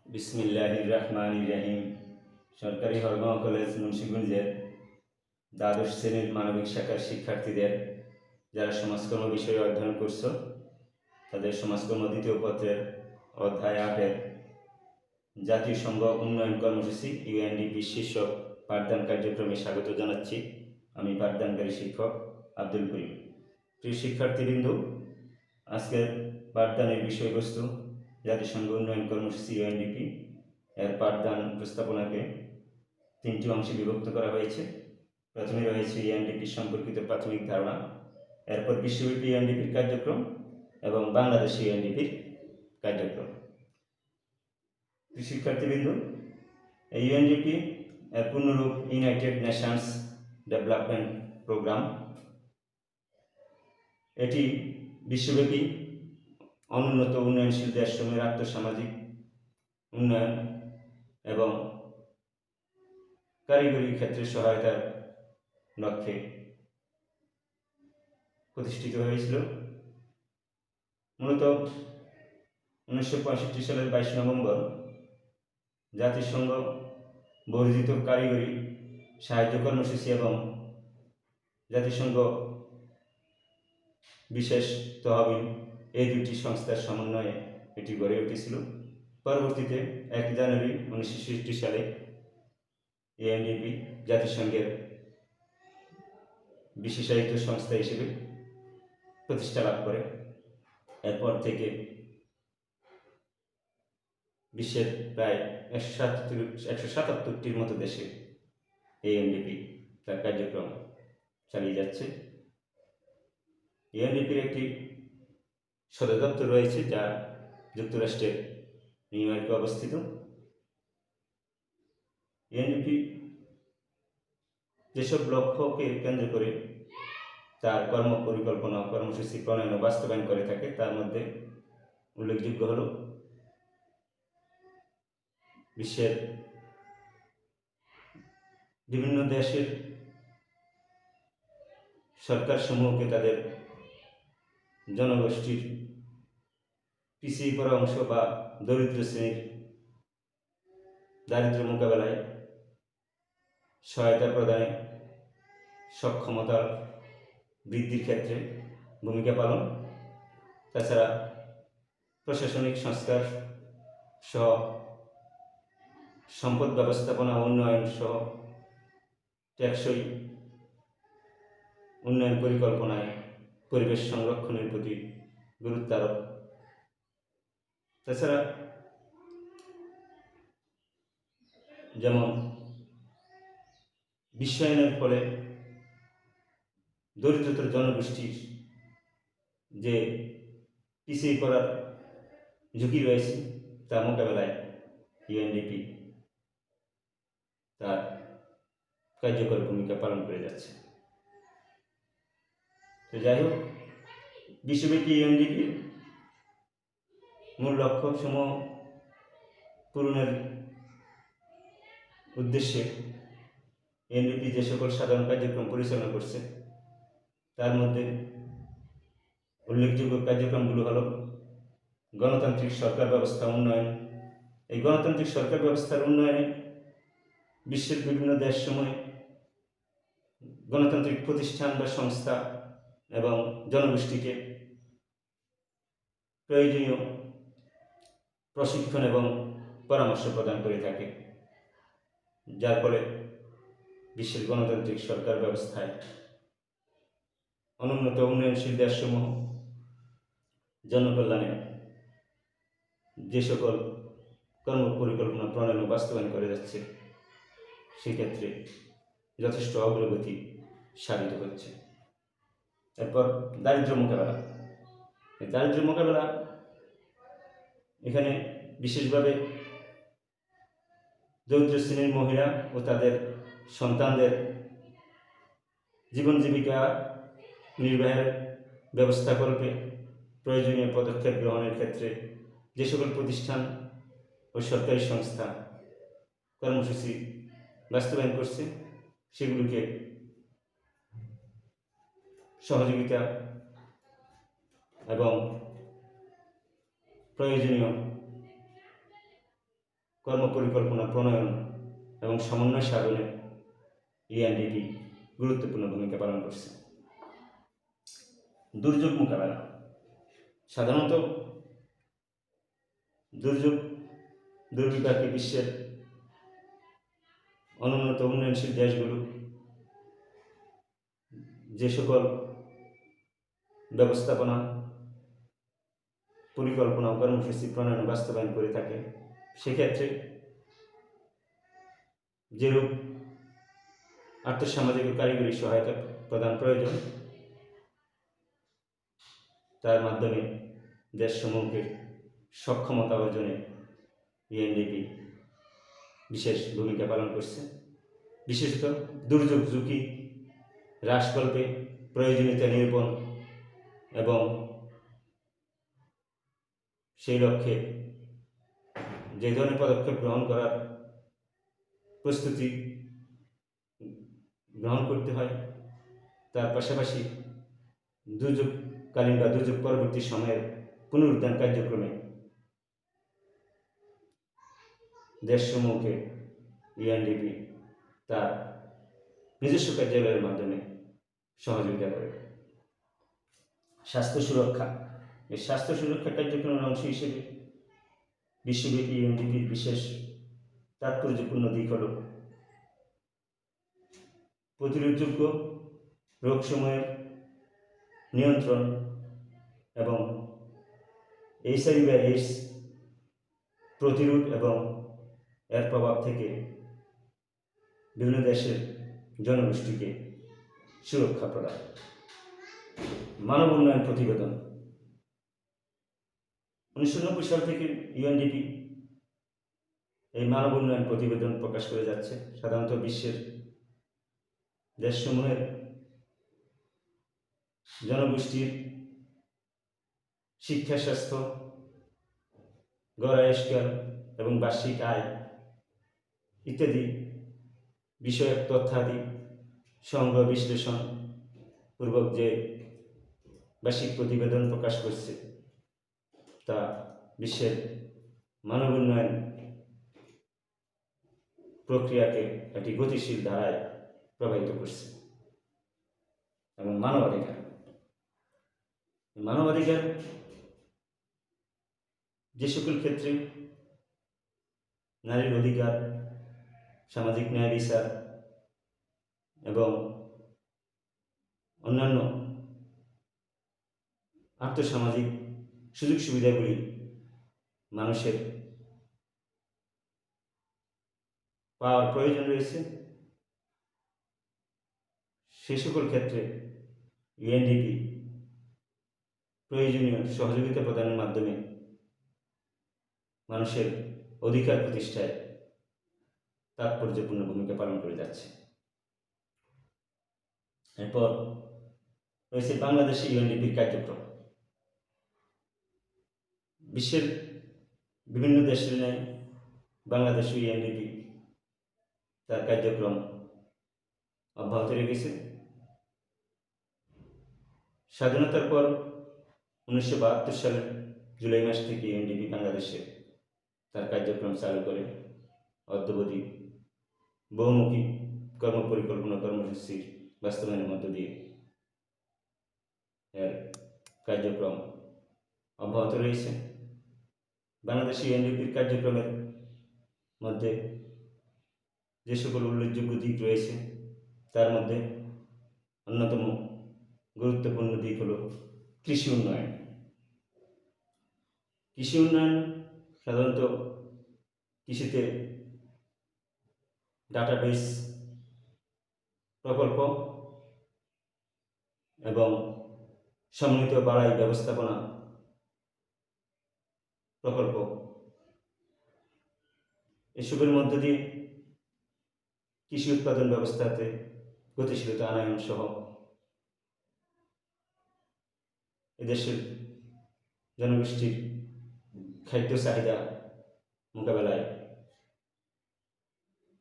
বিসমিল্লাহির রহমানির রহিম। সরকারি হরগাঁও কলেজ মুন্সিগঞ্জের দ্বাদশ শ্রেণীর মানবিক শাখার শিক্ষার্থীদের যারা সমাজকর্ম বিষয়ে অধ্যয়ন করছো, তাদের সমাজকর্ম দ্বিতীয় পত্রের অধ্যায় 8-এর জাতীয় সংঘ উন্নয়ন কর্মসূচি ইউএনডিপি শীর্ষক পাঠদান কার্যক্রমে স্বাগত জানাচ্ছি। আমি পাঠদানকারী শিক্ষক আব্দুল করিম। প্রিয় শিক্ষার্থীবৃন্দ, আজকের পাঠদানের বিষয়বস্তু জাতিসংঘ উন্নয়ন কর্মসূচি ইউএনডিপি এর পাঠদান প্রস্তাবনাকে 3টি অংশে বিভক্ত করা হয়েছে। প্রথমে রয়েছে ইউএনডিপি সম্পর্কিত প্রাথমিক ধারণা, এরপর বিশ্বব্যাপী ইউএনডিপির কার্যক্রম এবং বাংলাদেশি ইউএনডিপির কার্যক্রম। শিক্ষার্থীবৃন্দ, ইউএনডিপি এর পূর্ণরূপ ইউনাইটেড নেশনস ডেভেলপমেন্ট প্রোগ্রাম। এটি বিশ্বব্যাপী অনুন্নত উন্নয়নশীল দেশসমূহের আর্থসামাজিক উন্নয়ন এবং কারিগরি ক্ষেত্রে সহায়তার লক্ষ্যে প্রতিষ্ঠিত হয়েছিল। মূলত 1965 সালের 22 নভেম্বর জাতিসংঘ বর্ধিত কারিগরি সাহায্য কর্মসূচি এবং জাতিসংঘ বিশেষ তহবিল এই দুটি সংস্থার সমন্বয়ে এটি গড়ে উঠেছিল। পরবর্তীতে 1 জানুয়ারি 1966 সালে ইউএনডিপি জাতিসংঘের বিশেষায়িত সংস্থা হিসেবে প্রতিষ্ঠা লাভ করে। এরপর থেকে বিশ্বের প্রায় 177টির মতো দেশে ইউএনডিপি তার কার্যক্রম চালিয়ে যাচ্ছে। ইউএনডিপির একটি সদর দপ্তর রয়েছে যা যুক্তরাষ্ট্রের নিউ ইয়র্কে অবস্থিত। ইউএনডিপি যেসব লক্ষ্যকে কেন্দ্র করে তার কর্ম পরিকল্পনা কর্মসূচি প্রণয়ন ও বাস্তবায়ন করে থাকে, তার মধ্যে উল্লেখযোগ্য হল বিশ্বের বিভিন্ন দেশের সরকার সমূহকে তাদের জনগোষ্ঠীর পিছিয়ে পড়া অংশ বা দরিদ্র শ্রেণীর দারিদ্র্য মোকাবেলায় সহায়তা প্রদানে সক্ষমতা বৃদ্ধির ক্ষেত্রে ভূমিকা পালন, তাছাড়া প্রশাসনিক সংস্কার সহ সম্পদ ব্যবস্থাপনা উন্নয়ন সহ টেকসই উন্নয়ন পরিকল্পনায় পরিবেশ সংরক্ষণের প্রতি গুরুত্ব আরোপ। তাছাড়া যেমন বিশ্বায়নের ফলে দরিদ্রতর জনগোষ্ঠীর যে পিছিয়ে পড়ার ঝুঁকি রয়েছে তা মোকাবেলায় ইউএনডিপি তার কার্যকর ভূমিকা পালন করে যাচ্ছে। তো যাই হোক, বিশ্বব্যাপী ইউএনডিপির মূল লক্ষ্য সমূহ পূরণের উদ্দেশ্যে ইউএনডিপি যে সকল সাধারণ কার্যক্রম পরিচালনা করছে তার মধ্যে উল্লেখযোগ্য কার্যক্রমগুলো হল গণতান্ত্রিক সরকার ব্যবস্থা উন্নয়ন। এই গণতান্ত্রিক সরকার ব্যবস্থার উন্নয়নে বিশ্বের বিভিন্ন দেশসমূহে গণতান্ত্রিক প্রতিষ্ঠান বা সংস্থা এবং জনগোষ্ঠীকে প্রয়োজনীয় প্রশিক্ষণ এবং পরামর্শ প্রদান করে থাকে, যার ফলে বিশ্বের গণতান্ত্রিক সরকার ব্যবস্থায় অনুন্নত উন্নয়নশীল দেশসমূহ জনকল্যাণে যে সকল কর্ম পরিকল্পনা প্রণয়ন ও বাস্তবায়ন করে যাচ্ছে সেক্ষেত্রে যথেষ্ট অগ্রগতি সাধিত হচ্ছে। এরপর দারিদ্র্য মোকাবেলা। এই দারিদ্র্য মোকাবেলা এখানে বিশেষভাবে দরিদ্র শ্রেণীর মহিলা ও তাদের সন্তানদের জীবন জীবিকা নির্বাহের ব্যবস্থা করবে প্রয়োজনীয় পদক্ষেপ গ্রহণের ক্ষেত্রে যে সকল প্রতিষ্ঠান ও সরকারি সংস্থা কর্মসূচি বাস্তবায়ন করছে সেগুলোকে সহযোগিতা এবং প্রয়োজনীয় কর্মপরিকল্পনা প্রণয়ন এবং সমন্বয় সাধনে ইউএনডিপি গুরুত্বপূর্ণ ভূমিকা পালন করছে। দুর্যোগ মোকাবেলা। সাধারণত দুর্যোগ দুর্বিপাকে বিশ্বের অনুন্নত উন্নয়নশীল দেশগুলো যে সকল ব্যবস্থাপনা পরিকল্পনা ও কর্মসূচি প্রণয়ন বাস্তবায়ন করে থাকে, সেক্ষেত্রে যেরূপ আর্থসামাজিক ও কারিগরি সহায়তা প্রদান প্রয়োজন, তার মাধ্যমে দেশসমূহকে সক্ষমতা অর্জনে ইউএনডিপি বিশেষ ভূমিকা পালন করছে। বিশেষত দুর্যোগ ঝুঁকি হ্রাসকল্পে প্রয়োজনীয়তা নিরূপণ এবং সেই লক্ষ্যে যে ধরনের পদক্ষেপ গ্রহণ করার প্রস্তুতি গ্রহণ করতে হয়, তার পাশাপাশি দুর্যোগকালীন বা দুর্যোগ পরবর্তী সময়ের পুনরুদ্ধার কার্যক্রমে দেশসমূহকে ইউএনডিপি তার নিজস্ব কার্যালয়ের মাধ্যমে সহযোগিতা করে। স্বাস্থ্য সুরক্ষা। এই স্বাস্থ্য সুরক্ষা কার্যক্রমের অংশ হিসেবে বিশ্বব্যাপী ইউএনডিপির বিশেষ তাৎপর্যপূর্ণ দিক হল প্রতিরোধযোগ্য রোগসমূহের নিয়ন্ত্রণ এবং এইচআইভি বা এইডস প্রতিরোধ এবং এর প্রভাব থেকে বিভিন্ন দেশের জনগোষ্ঠীকে সুরক্ষা প্রদান। মানব উন্নয়ন প্রতিবেদন। 1990 সাল থেকে ইউএনডিপি এই মানব উন্নয়ন প্রতিবেদন প্রকাশ করে যাচ্ছে। সাধারণত বিশ্বের দেশসমূহের জনগোষ্ঠীর শিক্ষা, স্বাস্থ্য, গড় আয়ুষ্কাল এবং বার্ষিক আয় ইত্যাদি বিষয়ক তথ্যাদি সংগ্রহ বিশ্লেষণ পূর্বক যে বার্ষিক প্রতিবেদন প্রকাশ করছে, তা বিশ্বের মানব উন্নয়ন প্রক্রিয়াকে একটি গতিশীল ধারায় প্রবাহিত করছে। এবং মানবাধিকার যে সকল ক্ষেত্রে নারীর অধিকার, সামাজিক ন্যায় বিচার এবং অন্যান্য আর্থসামাজিক সুযোগ সুবিধাগুলি মানুষের পাওয়ার প্রয়োজন রয়েছে, সে সকল ক্ষেত্রে ইউএনডিপি প্রয়োজনীয় সহযোগিতা প্রদানের মাধ্যমে মানুষের অধিকার প্রতিষ্ঠায় তাৎপর্যপূর্ণ ভূমিকা পালন করে যাচ্ছে। এরপর রয়েছে বাংলাদেশে ইউএনডিপির কার্যক্রম। বিশ্বের বিভিন্ন দেশের ন্যায় বাংলাদেশে ইউএনডিপি তার কার্যক্রম অব্যাহত রেখেছে। স্বাধীনতার পর 1972 সালের জুলাই মাস থেকে ইউএনডিপি বাংলাদেশে তার কার্যক্রম চালু করে অদ্যাবধি বহুমুখী কর্মপরিকল্পনা কর্মসূচির বাস্তবায়নের মধ্য দিয়ে এর কার্যক্রম অব্যাহত রয়েছে। বাংলাদেশে ইউএনডিপির কার্যক্রমের মধ্যে যে সকল উল্লেখযোগ্য দিক রয়েছে, তার মধ্যে অন্যতম গুরুত্বপূর্ণ দিক হল কৃষি উন্নয়ন। কৃষি উন্নয়ন সাধারণত কৃষিতে ডাটাবেস প্রকল্প এবং সমন্বিত বাড়াই ব্যবস্থাপনা প্রকল্প, এসবের মধ্য দিয়ে কৃষি উৎপাদন ব্যবস্থাতে গতিশীলতা আনয়ন সহ এদেশের জনগোষ্ঠীর খাদ্য চাহিদা মোকাবেলায়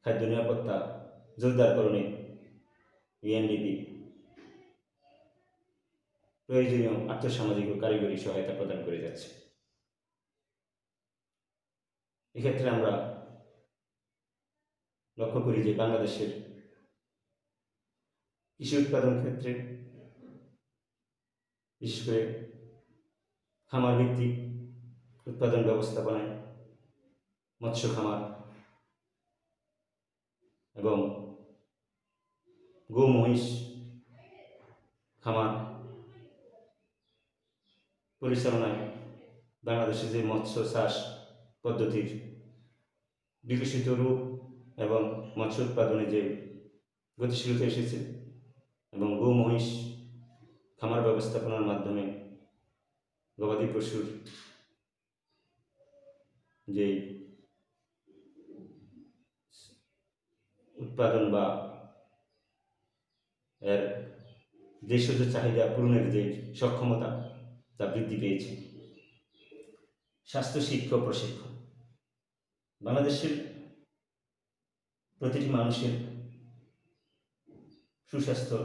খাদ্য নিরাপত্তা জোরদারকরণে ইউএনডিপি প্রয়োজনীয় আর্থসামাজিক ও কারিগরি সহায়তা প্রদান করে যাচ্ছে। এক্ষেত্রে আমরা লক্ষ্য করি যে বাংলাদেশের কৃষি উৎপাদন ক্ষেত্রে বিশেষ করে খামার ভিত্তিক উৎপাদন ব্যবস্থাপনায় মৎস্য খামার এবং গো মহিষ খামার পরিচালনায় বাংলাদেশে যে মৎস্য চাষ পদ্ধতির বিকশিত রূপ এবং মৎস্য উৎপাদনে যে গতিশীলতা এসেছে এবং গো মহিষ খামার ব্যবস্থাপনার মাধ্যমে গবাদি পশুর যে উৎপাদন বা এর দেশজ চাহিদা পূরণের যে সক্ষমতা তা বৃদ্ধি পেয়েছে। স্বাস্থ্য শিক্ষা ও প্রশিক্ষণ বাংলাদেশের প্রতিটি মানুষের সুস্বাস্থ্য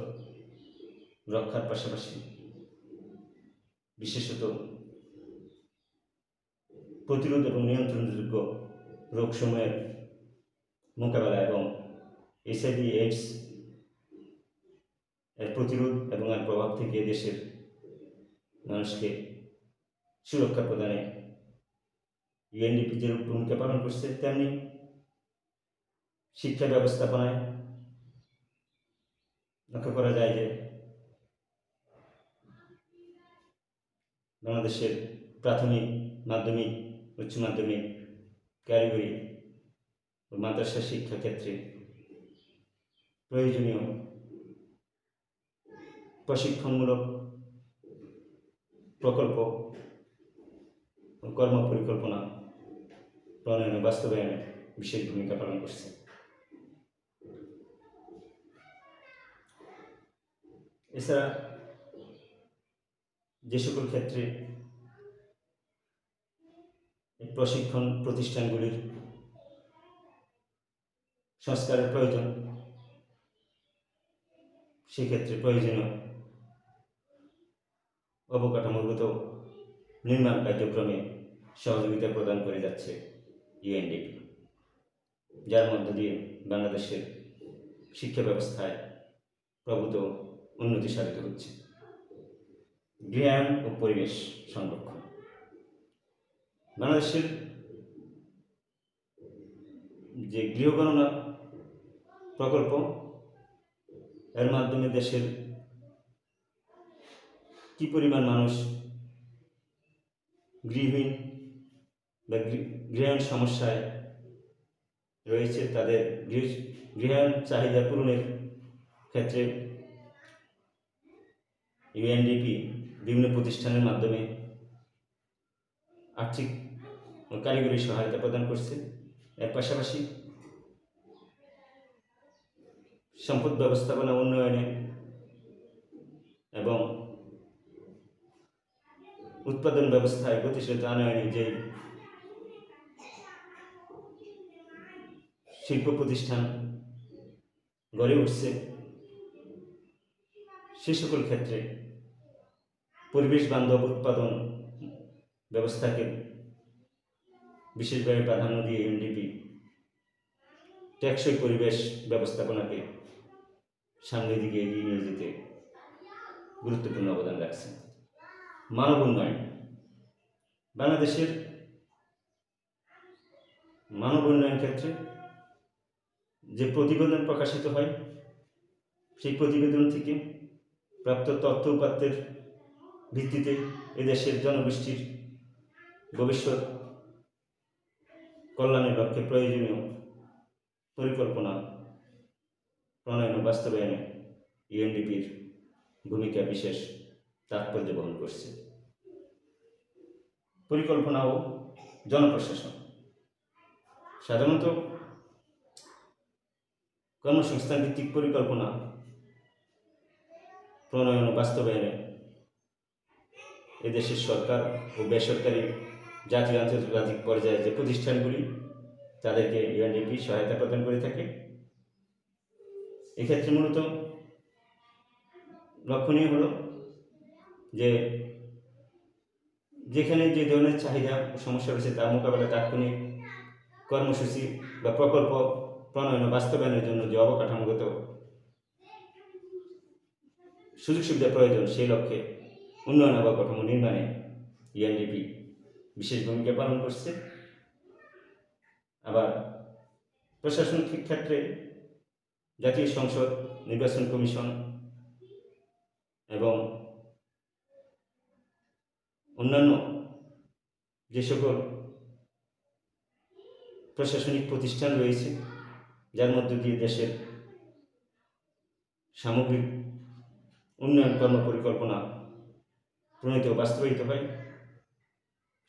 রক্ষার পাশাপাশি বিশেষত প্রতিরোধ এবং নিয়ন্ত্রণযোগ্য রোগসমূহের মোকাবেলা এবং HIV AIDS এর প্রতিরোধ এবং এর প্রভাব থেকে দেশের মানুষকে সুরক্ষা প্রদানে UNDP যে ভূমিকা পালন করছে, তেমনি শিক্ষা ব্যবস্থাপনায় লক্ষ্য করা যায় যে বাংলাদেশের প্রাথমিক, মাধ্যমিক, উচ্চ মাধ্যমিক, কারিগরি ও মাদ্রাসা শিক্ষা ক্ষেত্রে প্রয়োজনীয় প্রশিক্ষণমূলক প্রকল্প ও কর্মপরিকল্পনা প্রণয়ন ও বাস্তবায়নে বিশেষ ভূমিকা পালন করছে। এছাড়া যে সকল ক্ষেত্রে প্রশিক্ষণ প্রতিষ্ঠানগুলির সংস্কারের প্রয়োজন, সেক্ষেত্রে প্রয়োজনীয় অবকাঠামোগত নির্মাণ কার্যক্রমে সহযোগিতা প্রদান করে যাচ্ছে UNDP, যার মধ্য দিয়ে বাংলাদেশের শিক্ষা ব্যবস্থায় প্রভূত উন্নতি সাধিত হচ্ছে। গৃহায়ন ও পরিবেশ সংরক্ষণ বাংলাদেশের যে গৃহগণনা প্রকল্প, এর মাধ্যমে দেশের কি পরিমাণ মানুষ গৃহহীন বা গৃহায়ন সমস্যায় রয়েছে, তাদের গৃহায়ন চাহিদা পূরণের ক্ষেত্রে UNDP বিভিন্ন প্রতিষ্ঠানের মাধ্যমে আর্থিক ও কারিগরি সহায়তা প্রদান করছে। এর পাশাপাশি সম্পদ ব্যবস্থাপনা উন্নয়নে এবং উৎপাদন ব্যবস্থায় গতিশীলতা আনয়নে যে শিল্প প্রতিষ্ঠান গড়ে উঠছে, সে সকল ক্ষেত্রে পরিবেশ বান্ধব উৎপাদন ব্যবস্থাকে বিশেষভাবে প্রাধান্য দিয়ে UNDP টেকসই পরিবেশ ব্যবস্থাপনাকে সামনের দিকে এগিয়ে নিয়ে যেতে গুরুত্বপূর্ণ অবদান রাখছে। মানব উন্নয়ন বাংলাদেশের মানব উন্নয়ন ক্ষেত্রে যে প্রতিবেদন প্রকাশিত হয়, সেই প্রতিবেদন থেকে প্রাপ্ত তথ্য উপাত্তের ভিত্তিতে এদেশের জনগোষ্ঠীর ভবিষ্যৎ কল্যাণের লক্ষ্যে প্রয়োজনীয় পরিকল্পনা প্রণয়ন ও বাস্তবায়নে UNDPর ভূমিকা বিশেষ তাৎপর্য বহন করছে। পরিকল্পনা ও জনপ্রশাসন সাধারণত কর্মসংস্থান ভিত্তিক পরিকল্পনা প্রণয়ন ও বাস্তবায়নে এদেশের সরকার ও বেসরকারি, জাতীয় আন্তর্জাতিক পর্যায়ে যে প্রতিষ্ঠানগুলি, তাদেরকে UNDP সহায়তা প্রদান করে থাকে। এক্ষেত্রে মূলত লক্ষণীয় হলো যে যেখানে যে ধরনের চাহিদা সমস্যা রয়েছে তার মোকাবেলা তাৎক্ষণিক কর্মসূচি বা প্রকল্প প্রণয়ন ও বাস্তবায়নের জন্য যে অবকাঠামোগত সুযোগ সুবিধা প্রয়োজন, সেই লক্ষ্যে উন্নয়ন অবকাঠামো নির্মাণে ইউএনডিপি বিশেষ ভূমিকা পালন করছে। আবার প্রশাসনিক ক্ষেত্রে জাতীয় সংসদ, নির্বাচন কমিশন এবং অন্যান্য যে সকল প্রশাসনিক প্রতিষ্ঠান রয়েছে, যার মধ্য দিয়ে দেশের সামগ্রিক উন্নয়ন কর্মপরিকল্পনা প্রণীত ও বাস্তবায়িত হয়,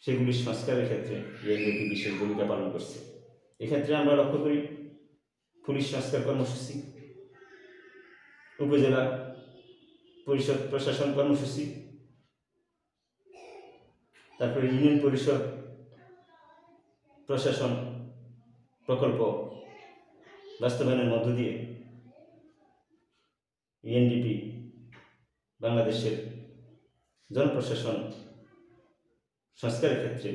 সেগুলির সংস্কারের ক্ষেত্রে ইউএনডিপি বিশেষ ভূমিকা পালন করছে। এক্ষেত্রে আমরা লক্ষ্য করি পুলিশ সংস্কার কর্মসূচি, উপজেলা পরিষদ প্রশাসন কর্মসূচি, তারপরে ইউনিয়ন পরিষদ প্রশাসন প্রকল্প বাস্তবায়নের মধ্য দিয়ে ইউএনডিপি বাংলাদেশের জনপ্রশাসন সংস্কারের ক্ষেত্রে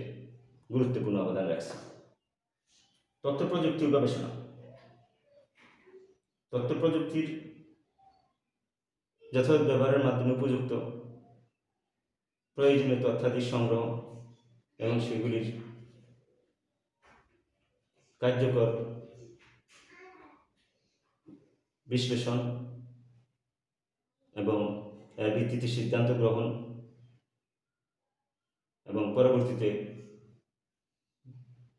গুরুত্বপূর্ণ অবদান রাখছে। তথ্য প্রযুক্তি ও গবেষণা, তথ্য প্রযুক্তির যথাযথ ব্যবহারের মাধ্যমে উপযুক্ত প্রয়োজনীয় তথ্যাদি সংগ্রহ এবং সেগুলির কার্যকর বিশ্লেষণ এবং এর ভিত্তিতে সিদ্ধান্ত গ্রহণ এবং পরবর্তীতে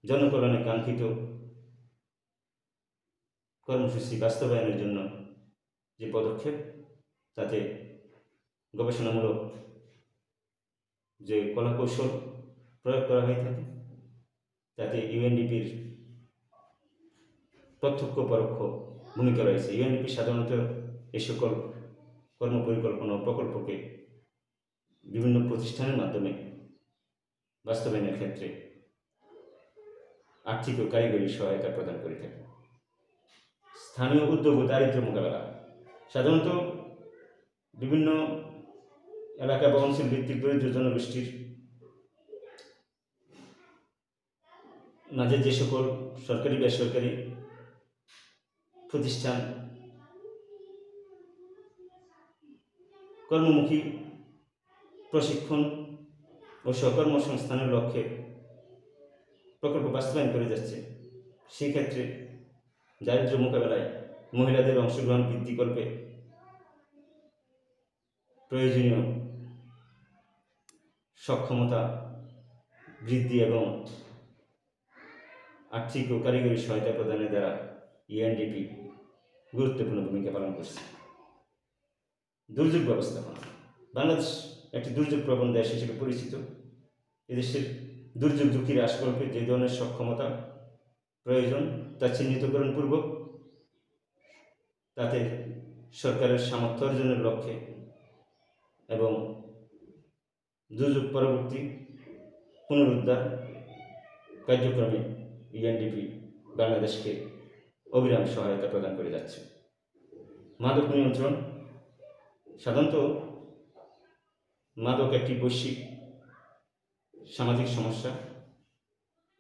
জনকল্যাণে কাঙ্ক্ষিত কর্মসূচি বাস্তবায়নের জন্য যে পদক্ষেপ, তাতে গবেষণামূলক যে কলাকৌশল প্রয়োগ করা হয়ে থাকে, তাতে ইউএনডিপির প্রত্যক্ষ পরোক্ষ ভূমিকা রয়েছে। ইউএনডিপি সাধারণত এই সকল কর্মপরিকল্পনা ও প্রকল্পকে বিভিন্ন প্রতিষ্ঠানের মাধ্যমে বাস্তবায়নের ক্ষেত্রে আর্থিক ও কারিগরি সহায়তা প্রদান করে থাকে। স্থানীয় উদ্যোগ ও দারিদ্র্য মোকাবেলা, সাধারণত বিভিন্ন এলাকা বা অঞ্চল ভিত্তিক দরিদ্র জনগোষ্ঠীর মাঝে যে সকল সরকারি বেসরকারি প্রতিষ্ঠান কর্মমুখী প্রশিক্ষণ ও স্বকর্মসংস্থানের লক্ষ্যে প্রকল্প বাস্তবায়ন করে যাচ্ছে, সেক্ষেত্রে দারিদ্র্য মোকাবেলায় মহিলাদের অংশগ্রহণ বৃদ্ধিকল্পে প্রয়োজনীয় সক্ষমতা বৃদ্ধি এবং আর্থিক ও কারিগরি সহায়তা প্রদানের দ্বারা ইউএনডিপি গুরুত্বপূর্ণ ভূমিকা পালন করছে। দুর্যোগ ব্যবস্থাপনা, বাংলাদেশ একটি দুর্যোগ প্রবণ দেশ হিসেবে পরিচিত। এদেশের দুর্যোগ ঝুঁকি হ্রাসকল্পে যে ধরনের সক্ষমতা প্রয়োজন তা চিহ্নিতকরণপূর্বক তাতে সরকারের সামর্থ্য অর্জনের লক্ষ্যে এবং দুর্যোগ পরবর্তী পুনরুদ্ধার কার্যক্রমে ইউএনডিপি বাংলাদেশকে অবিরাম সহায়তা প্রদান করে যাচ্ছে। মাদক নিয়ন্ত্রণ, সাধারণত মাদক একটি বৈশ্বিক সামাজিক সমস্যা।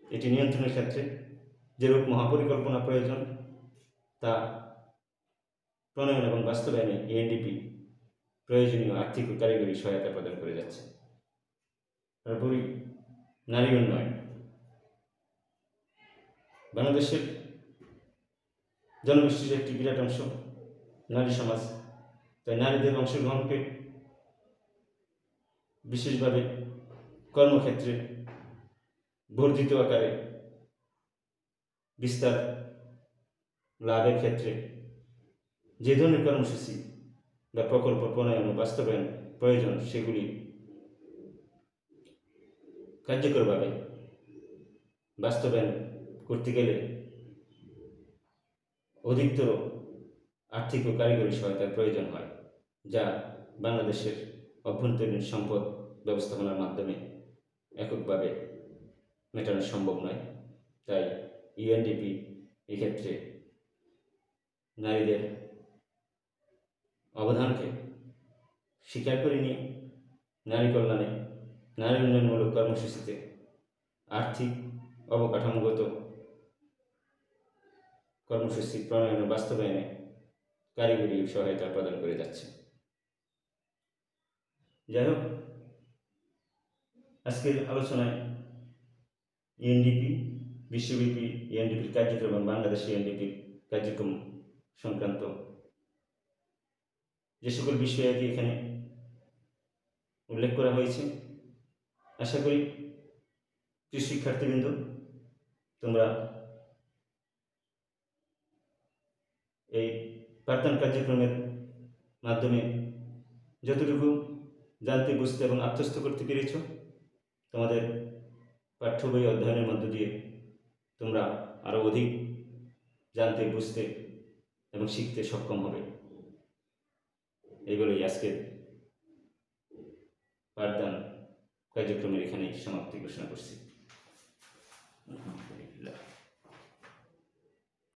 এটি নিয়ন্ত্রণের ক্ষেত্রে যেরূপ মহাপরিকল্পনা প্রয়োজন, তা প্রণয়ন এবং বাস্তবায়নে ইউএনডিপি প্রয়োজনীয় আর্থিক ও কারিগরি সহায়তা প্রদান করে যাচ্ছে। তারপরে নারী উন্নয়ন, বাংলাদেশের জনগোষ্ঠীর একটি বিরাট অংশ নারী সমাজ, তাই নারীদের অংশগ্রহণকে বিশেষভাবে কর্মক্ষেত্রে বর্ধিত আকারে বিস্তার লাভের ক্ষেত্রে যে ধরনের কর্মসূচি বা প্রকল্প প্রণয়ন ও বাস্তবায়ন প্রয়োজন, সেগুলি কার্যকরভাবে বাস্তবায়ন করতে গেলে অধিকতর আর্থিক ও কারিগরি সহায়তার প্রয়োজন হয়, যা বাংলাদেশের অভ্যন্তরীণ সম্পদ ব্যবস্থাপনার মাধ্যমে এককভাবে মেটানো সম্ভব নয়। তাই ইউএনডিপি এক্ষেত্রে নারীদের অবদানকে স্বীকার করে নিয়ে নারী কল্যাণে, নারী উন্নয়নমূলক কর্মসূচিতে আর্থিক অবকাঠামোগত কর্মসূচি প্রণয়ন ও বাস্তবায়নে কারিগরি সহায়তা প্রদান করে যাচ্ছে। যাই হোক, আজকের আলোচনায় ইউএনডিপি, বিশ্বব্যাপী ইউএনডিপির কার্যক্রম এবং বাংলাদেশে ইউএনডিপির কার্যক্রম সংক্রান্ত যে সকল বিষয়াদি এখানে উল্লেখ করা হয়েছে, আশা করি প্রিয় শিক্ষার্থীবৃন্দ তোমরা এই পাঠদান কার্যক্রমের মাধ্যমে যতটুকু জানতে, বুঝতে এবং আত্মস্থ করতে পেরেছ, তোমাদের পাঠ্য বই অধ্যয়নের মধ্য দিয়ে তোমরা আরও অধিক জানতে, বুঝতে এবং শিখতে সক্ষম হবে। এই বলেই আজকের পাঠদান কার্যক্রমের এখানেই সমাপ্তি ঘোষণা করছি।